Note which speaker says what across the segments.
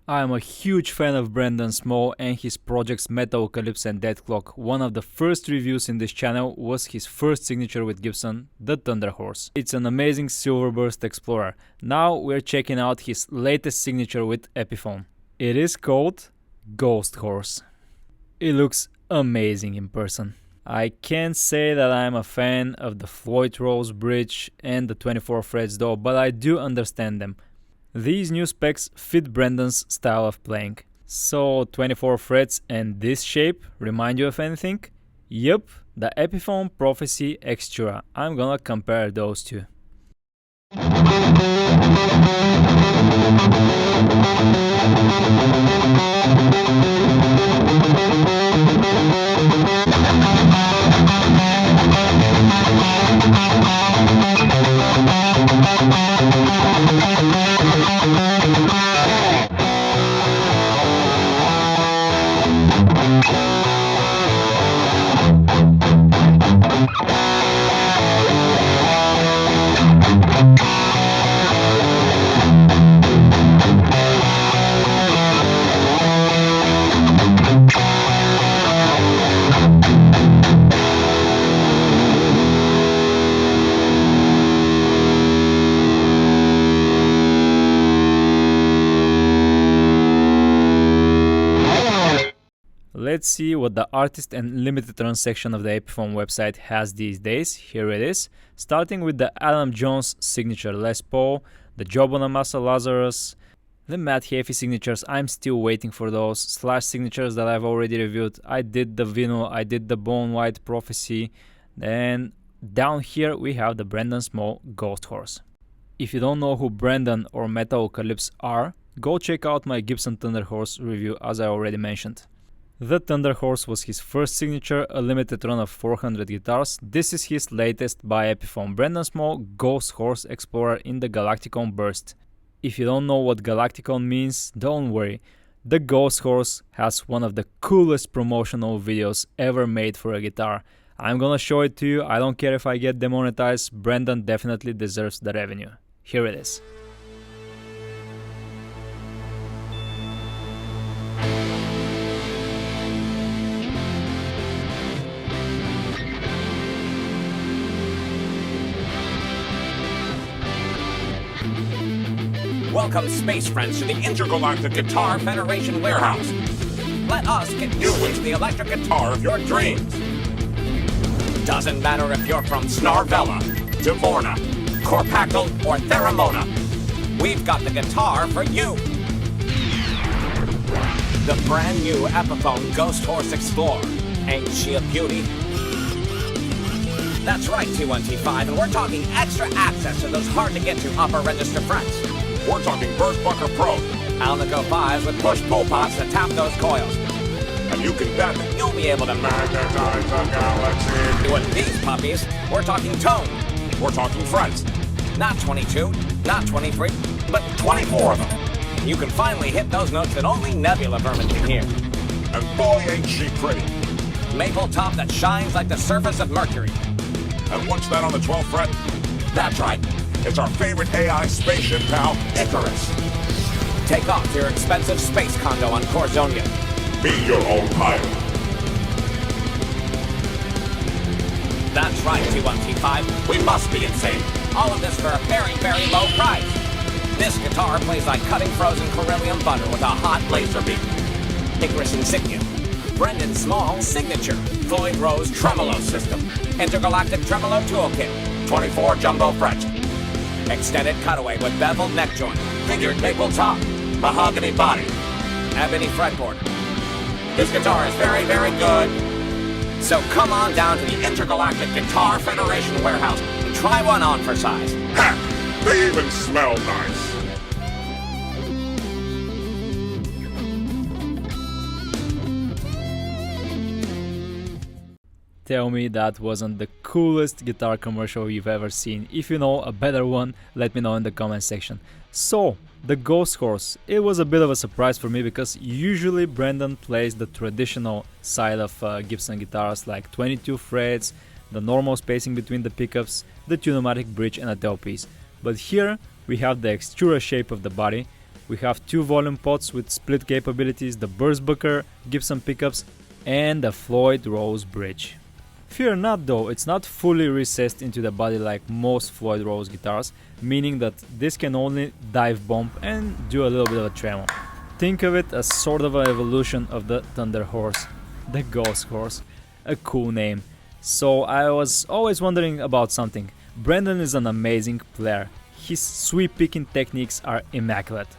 Speaker 1: I am a huge fan of Brendon Small and his projects Metalocalypse and Dead Clock. One of the first reviews in this channel was his first signature with Gibson, the Thunderhorse. It's an amazing silver burst explorer. Now we're checking out his latest signature with Epiphone. It is called GhostHorse. It looks amazing in person. I can't say that I'm a fan of the Floyd Rose bridge and the 24 frets though, but I do understand them. These new specs fit Brendon's style of playing. So 24 frets and this shape remind you of anything? Yup, the Epiphone Prophecy Extura. I'm gonna compare those two. Let's see what the artist and limited run section of the Epiphone website has these days. Here it is. Starting with the Adam Jones signature Les Paul, the Job on a Muscle Lazarus, the Matt Heafy signatures. I'm still waiting for those Slash signatures that I've already reviewed. I did the Vinyl, I did the Bone White Prophecy. Then down here we have the Brendon Small GhostHorse. If you don't know who Brendon or Metalocalypse are, go check out my Gibson Thunderhorse review as I already mentioned. The Thunderhorse was his first signature, a limited run of 400 guitars. This is his latest by Epiphone, Brendon Small GhostHorse Explorer in the Galacticon Burst. If you don't know what Galacticon means, don't worry. The GhostHorse has one of the coolest promotional videos ever made for a guitar. I'm gonna show it to you. I don't care if I get demonetized. Brendon definitely deserves the revenue. Here it is.
Speaker 2: Welcome, space friends, to the Intergalactic Guitar Federation warehouse. Let us get you into the electric guitar of your dreams. Doesn't matter if you're from Snarvella, Divorna, Corpactal, or Theramona. We've got the guitar for you. The brand new Epiphone GhostHorse Explorer. Ain't she a beauty? That's right, T1T5, and we're talking extra access to those hard-to-get-to upper register frets. We're talking BurstBucker Pro. Alnico 5s with push-pull pots to tap those coils. And you can bet that you'll be able to magnetize the galaxy. With these puppies, we're talking tone. We're talking frets. Not 22, not 23, but 24 of them. You can finally hit those notes that only Nebula vermin can hear. And boy, ain't she pretty. Maple top that shines like the surface of Mercury. And what's that on the 12th fret? That's right. It's our favorite AI spaceship pal, Icarus. Take off to your expensive space condo on Corzonia. Be your own pilot. That's right, T1T5. We must be insane. All of this for a very, very low price. This guitar plays like cutting frozen Corellium butter with a hot laser beam. Icarus Insignia. Brendon Small Signature. Floyd Rose Tremolo System. Intergalactic Tremolo Toolkit. 24 jumbo frets. Extended cutaway with beveled neck joint, figured maple top, mahogany body, ebony fretboard. This guitar is very, very good. So come on down to the Intergalactic Guitar Federation warehouse and try one on for size. Heck, they even smell nice.
Speaker 1: Tell me that wasn't the coolest guitar commercial you've ever seen. If you know a better one, let me know in the comment section. So, the GhostHorse. It was a bit of a surprise for me because usually Brendon plays the traditional side of Gibson guitars like 22 frets, the normal spacing between the pickups, the tune-o-matic bridge and a tailpiece. But here we have the Extura shape of the body, We have 2 volume pots with split capabilities, the BurstBucker, Gibson pickups, and the Floyd Rose bridge. Fear not though, it's not fully recessed into the body like most Floyd Rose guitars, meaning that this can only dive bomb and do a little bit of a tremolo. Think of it as sort of an evolution of the Thunder Horse, the Ghost Horse, a cool name. So I was always wondering about something. Brendon is an amazing player, his sweep picking techniques are immaculate.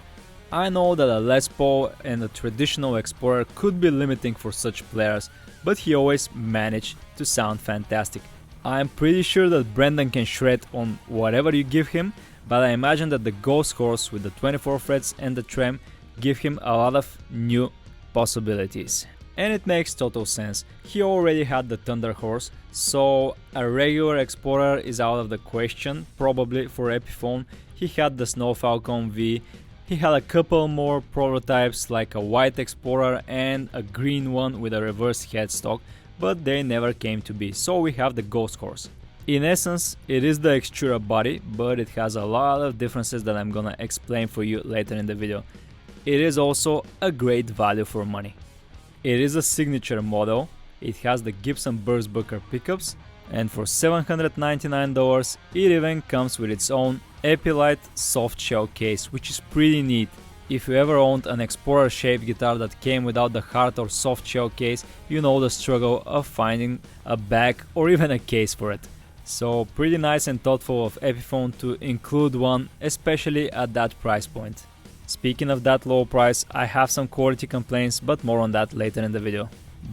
Speaker 1: I know that a Les Paul and a traditional Explorer could be limiting for such players, but he always managed to sound fantastic. I'm pretty sure that Brendon can shred on whatever you give him, but I imagine that the Ghost Horse with the 24 frets and the trem give him a lot of new possibilities. And it makes total sense. He already had the Thunder Horse, so a regular Explorer is out of the question, probably for Epiphone. He had the Snow Falcon V, he had a couple more prototypes like a white Explorer and a green one with a reverse headstock, but they never came to be, so we have the Ghost Horse. In essence, it is the Extura body, but it has a lot of differences that I'm gonna explain for you later in the video. It is also a great value for money. It is a signature model, it has the Gibson BurstBucker pickups, and for $799 it even comes with its own EpiLite soft shell case, which is pretty neat. If you ever owned an Explorer shaped guitar that came without the hard or soft shell case, you know the struggle of finding a bag or even a case for it. So pretty nice and thoughtful of Epiphone to include one, especially at that price point. Speaking of that low price, I have some quality complaints, but more on that later in the video.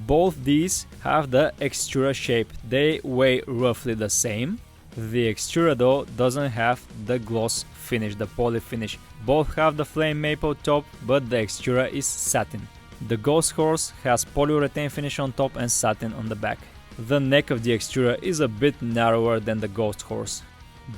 Speaker 1: Both these have the Extura shape, they weigh roughly the same. The Extura though doesn't have the gloss finish, the poly finish. Both have the flame maple top, but the Extura is satin. The Ghost Horse has polyurethane finish on top and satin on the back. The neck of the Extura is a bit narrower than the Ghost Horse.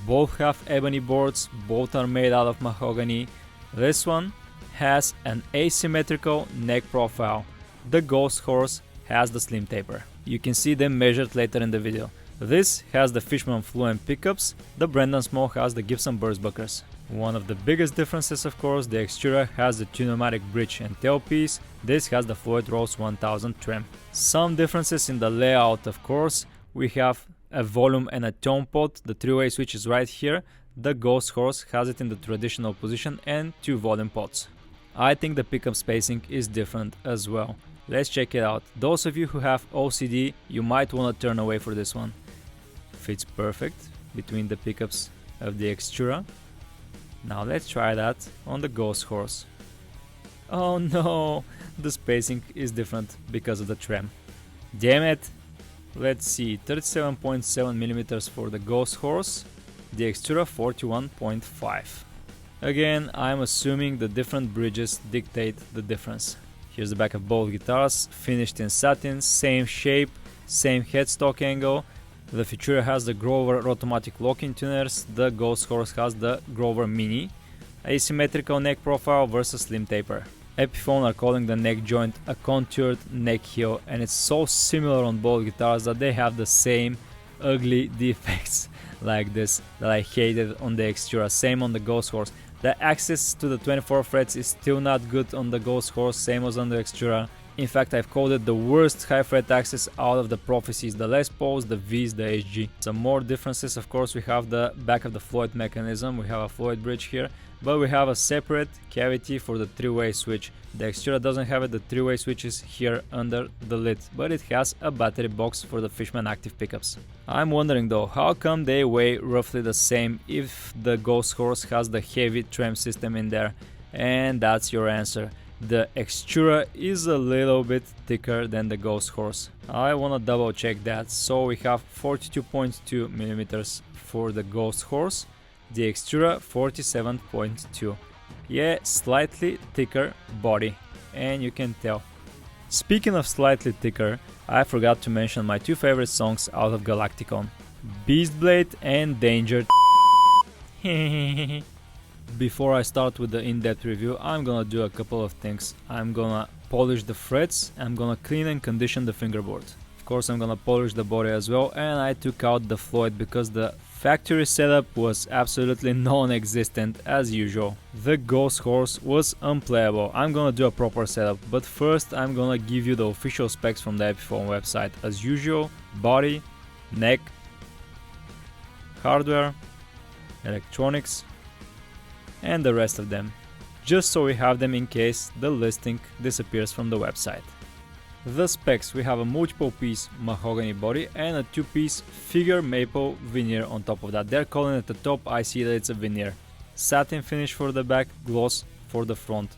Speaker 1: Both have ebony boards, both are made out of mahogany. This one has an asymmetrical neck profile. The Ghost Horse has the slim taper. You can see them measured later in the video. This has the Fishman Fluent pickups, the Brendon Small has the Gibson BurstBuckers. One of the biggest differences, of course, the Extura has the pneumatic bridge and tailpiece, this has the Floyd Rose 1000 trem. Some differences in the layout, of course, we have a volume and a tone pot, the 3-way switch is right here, the Ghost Horse has it in the traditional position and 2 volume pots. I think the pickup spacing is different as well. Let's check it out. Those of you who have OCD, you might want to turn away for this one. Fits perfect between the pickups of the Extura. Now let's try that on the Ghost Horse. Oh no, the spacing is different because of the trem. Damn it! Let's see, 37.7mm for the Ghost Horse, the Extura 41.5. Again, I'm assuming the different bridges dictate the difference. Here's the back of both guitars, finished in satin, same shape, same headstock angle. The Futura has the Grover automatic locking tuners, the Ghost Horse has the Grover Mini. Asymmetrical neck profile versus slim taper. Epiphone are calling the neck joint a contoured neck heel, and it's so similar on both guitars that they have the same ugly defects like this that I hated on the Extura, same on the Ghost Horse. The access to the 24 frets is still not good on the Ghost Horse, same as on the Extura. In fact, I've called it the worst high fret access out of the Prophecies, the Les Pauls, the Vs, the HG. Some more differences, of course, we have the back of the Floyd mechanism, we have a Floyd bridge here, but we have a separate cavity for the 3-way switch. The Extura doesn't have it, the 3-way switch is here under the lid, but it has a battery box for the Fishman active pickups. I'm wondering though, how come they weigh roughly the same if the Ghost Horse has the heavy trem system in there? And that's your answer. The Extura is a little bit thicker than the Ghost Horse. I wanna double check that. So we have 42.2mm for the Ghost Horse, the Extura 47.2. Yeah, slightly thicker body, and you can tell. Speaking of slightly thicker, I forgot to mention my 2 favorite songs out of Galacticon, Beastblade and Danger. Before I start with the in-depth review, I'm gonna do a couple of things. I'm gonna polish the frets, I'm gonna clean and condition the fingerboard. Of course, I'm gonna polish the body as well, and I took out the Floyd because the Factory setup was absolutely non-existent as usual. The GhostHorse was unplayable. I'm gonna do a proper setup, but first I'm gonna give you the official specs from the Epiphone website. As usual, body, neck, hardware, electronics, and the rest of them, just so we have them in case the listing disappears from the website. The specs: we have a multiple piece mahogany body and a 2-piece figure maple veneer on top of that. They're calling it the top, I see that it's a veneer. Satin finish for the back, gloss for the front.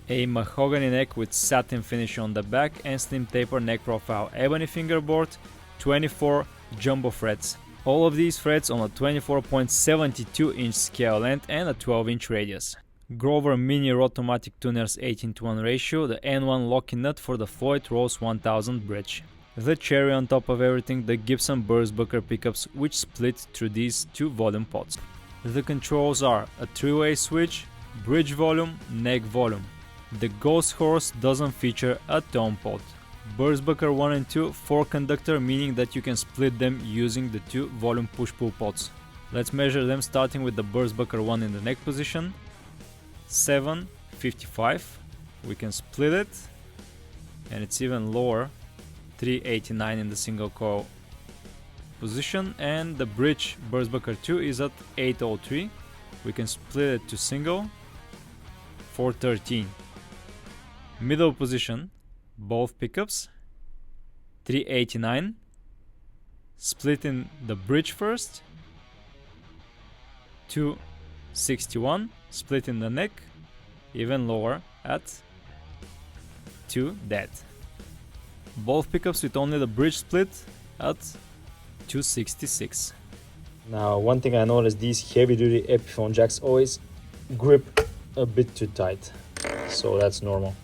Speaker 1: A mahogany neck with satin finish on the back and slim taper neck profile. Ebony fingerboard, 24 jumbo frets. All of these frets on a 24.72 inch scale length and a 12 inch radius. Grover Mini Rotomatic Tuners 18:1 ratio, the N1 locking nut for the Floyd Rose 1000 bridge. The cherry on top of everything, the Gibson BurstBucker pickups, which split through these 2 volume pots. The controls are a 3-way switch, bridge volume, neck volume. The GhostHorse doesn't feature a tone pot. BurstBucker 1 and 2 4 conductor, meaning that you can split them using the 2 volume push-pull pots. Let's measure them, starting with the BurstBucker 1 in the neck position. 755, we can split it, and it's even lower, 389 in the single coil position, and the bridge BurstBucker 2 is at 803, we can split it to single, 413. Middle position, both pickups, 389, splitting the bridge first, 261, splitting the neck, even lower at 2 dead. Both pickups with only the bridge split at 266.
Speaker 3: Now, one thing I noticed, these heavy duty Epiphone jacks always grip a bit too tight, so that's normal.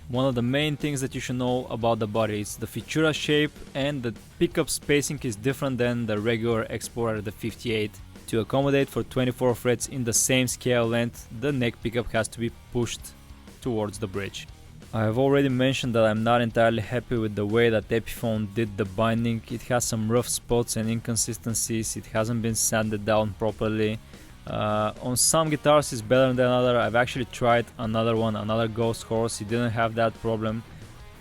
Speaker 1: One of the main things that you should know about the body is the Futura shape, and the pickup spacing is different than the regular Explorer, the 58. To accommodate for 24 frets in the same scale length, the neck pickup has to be pushed towards the bridge. I have already mentioned that I'm not entirely happy with the way that Epiphone did the binding. It has some rough spots and inconsistencies, it hasn't been sanded down properly. On some guitars it's better than other. I've actually tried another one, another GhostHorse, it didn't have that problem.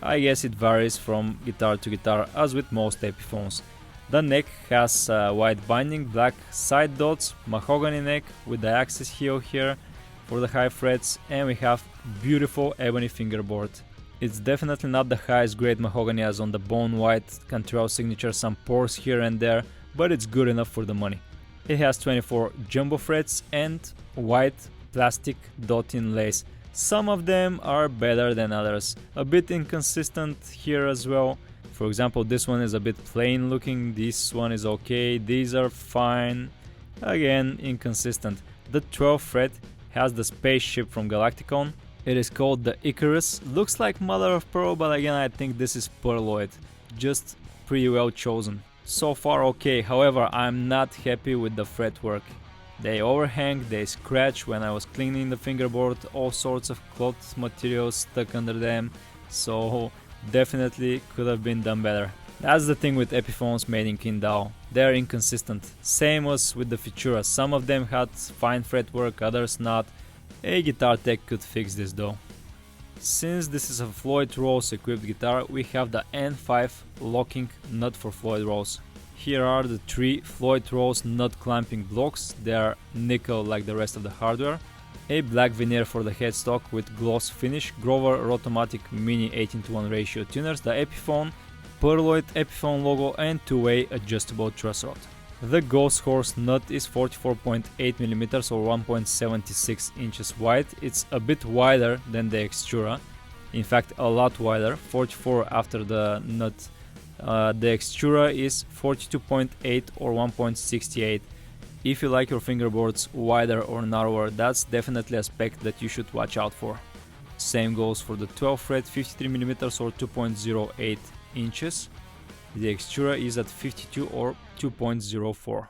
Speaker 1: I guess it varies from guitar to guitar, as with most Epiphones. The neck has white binding, black side dots, mahogany neck with the axis heel here for the high frets, and we have beautiful ebony fingerboard. It's definitely not the highest grade mahogany as on the bone white Cantrell signature, some pores here and there, but it's good enough for the money. It has 24 jumbo frets and white plastic dot inlays. Some of them are better than others, a bit inconsistent here as well. For example, this one is a bit plain looking, this one is okay, these are fine, again inconsistent. The 12th fret has the spaceship from Galacticon. It is called the Icarus, looks like mother of pearl, but again I think this is pearloid, just pretty well chosen. So far okay, however I'm not happy with the fretwork. They overhang, they scratch when I was cleaning the fingerboard, all sorts of cloth materials stuck under them, so definitely could have been done better. That's the thing with Epiphones made in Qingdao, they're inconsistent. Same was with the Futura, some of them had fine fretwork, others not. A guitar tech could fix this though. Since this is a Floyd Rose equipped guitar, we have the N5 locking nut for Floyd Rose. Here are the 3 Floyd Rose nut clamping blocks, they are nickel like the rest of the hardware. A black veneer for the headstock with gloss finish, Grover Rotomatic Mini 18:1 ratio tuners, the Epiphone, pearloid Epiphone logo, and 2-way adjustable truss rod. The GhostHorse nut is 44.8mm or 1.76 inches wide. It's a bit wider than the Extura, in fact a lot wider, 44 after the nut. The Extura is 42.8 or 1.68. If you like your fingerboards wider or narrower, that's definitely a spec that you should watch out for. Same goes for the 12th fret, 53mm or 2.08 inches. The Extura is at 52 or 2.04.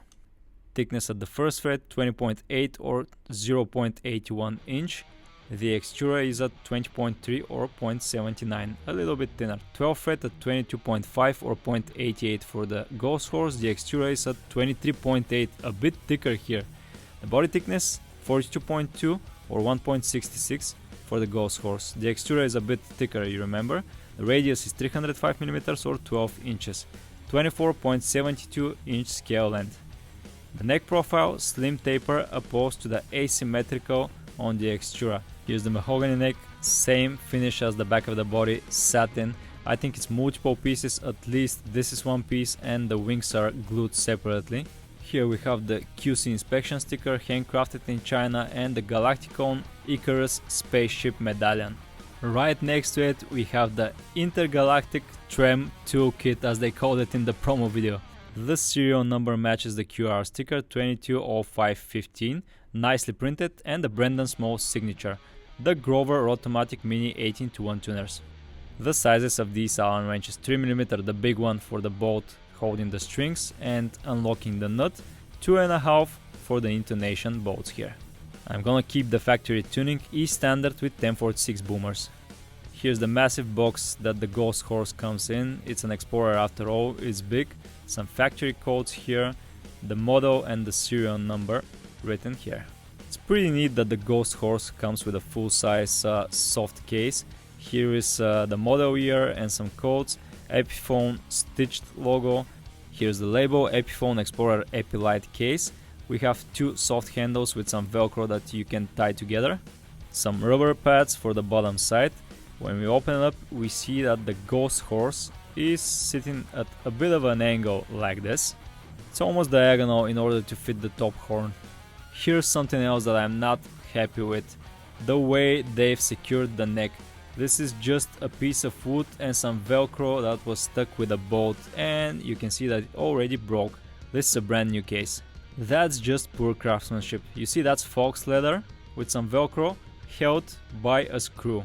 Speaker 1: Thickness at the 1st fret, 20.8 or 0.81 inch. The Extura is at 20.3 or 0.79, a little bit thinner. 12 fret at 22.5 or 0.88 for the GhostHorse. The Extura is at 23.8, a bit thicker here. The body thickness 42.2 or 1.66 for the GhostHorse. The Extura is a bit thicker, you remember. The radius is 305mm or 12 inches. 24.72 inch scale length. The neck profile slim taper opposed to the asymmetrical on the Extura. Here's the mahogany neck, same finish as the back of the body, satin. I think it's multiple pieces, at least this is one piece, and the wings are glued separately. Here we have the QC inspection sticker, handcrafted in China, and the Galacticon Icarus spaceship medallion. Right next to it we have the Intergalactic Trem Toolkit, as they called it in the promo video. The serial number matches the QR sticker 220515, nicely printed, and the Brendon small signature. The Grover Automatic Mini 18:1 tuners. The sizes of these Allen wrenches: 3mm the big one for the bolt holding the strings and unlocking the nut, 2.5 for the intonation bolts here. I'm gonna keep the factory tuning E standard with 1046 boomers. Here's the massive box that the GhostHorse comes in. It's an Explorer after all, it's big. Some factory codes here, the model and the serial number written here. It's pretty neat that the GhostHorse comes with a full-size soft case. Here is the model year and some codes, Epiphone stitched logo. Here's the label, Epiphone Explorer EpiLite case. We have two soft handles with some velcro that you can tie together. Some rubber pads for the bottom side. When we open it up, we see that the GhostHorse is sitting at a bit of an angle like this. It's almost diagonal in order to fit the top horn. Here's something else that I'm not happy with: the way they've secured the neck. This is just a piece of wood and some velcro that was stuck with a bolt, and you can see that it already broke. This is a brand new case. That's just poor craftsmanship. You see, that's fox leather with some velcro held by a screw.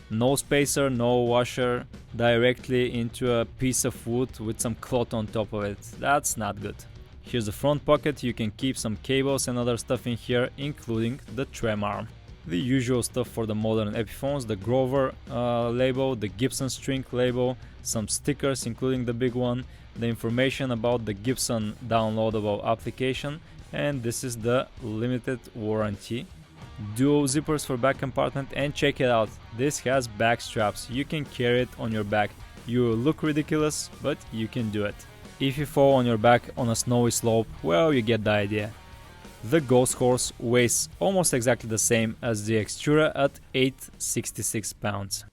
Speaker 1: No spacer, no washer, directly into a piece of wood with some cloth on top of it. That's not good. Here's the front pocket. You can keep some cables and other stuff in here, including the trem arm. The usual stuff for the modern Epiphones: the Grover label, the Gibson string label, some stickers including the big one, the information about the Gibson downloadable application, and this is the limited warranty. Dual zippers for back compartment, and check it out, this has back straps. You can carry it on your back. You will look ridiculous, but you can do it. If you fall on your back on a snowy slope, well, you get the idea. The GhostHorse weighs almost exactly the same as the Extura at 866 pounds.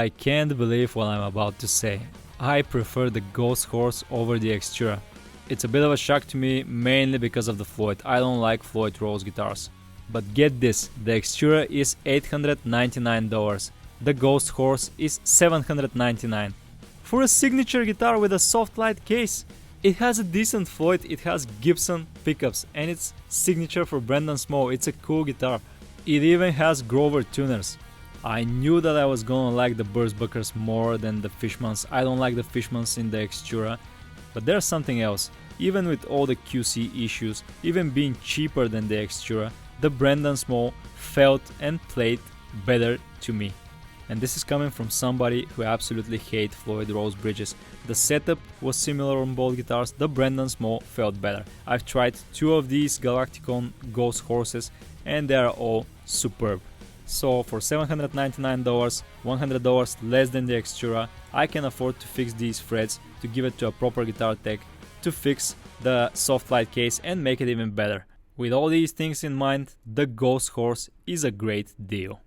Speaker 1: I can't believe what I'm about to say. I prefer the GhostHorse over the Extura. It's a bit of a shock to me, mainly because of the Floyd. I don't like Floyd Rose guitars. But get this, the Extura is $899. The GhostHorse is $799. For a signature guitar with a soft light case. It has a decent Floyd, it has Gibson pickups, and it's signature for Brendon Small. It's a cool guitar. It even has Grover tuners. I knew that I was gonna like the BurstBuckers more than the Fishmans. I don't like the Fishmans in the Extura, but there's something else. Even with all the QC issues, even being cheaper than the Extura, the Brendon Small felt and played better to me. And this is coming from somebody who absolutely hates Floyd Rose bridges. The setup was similar on both guitars, the Brendon Small felt better. I've tried two of these Galacticon GhostHorses and they are all superb. So for $799, $100 less than the Extura, I can afford to fix these frets, to give it to a proper guitar tech, to fix the soft light case and make it even better. With all these things in mind, the GhostHorse is a great deal.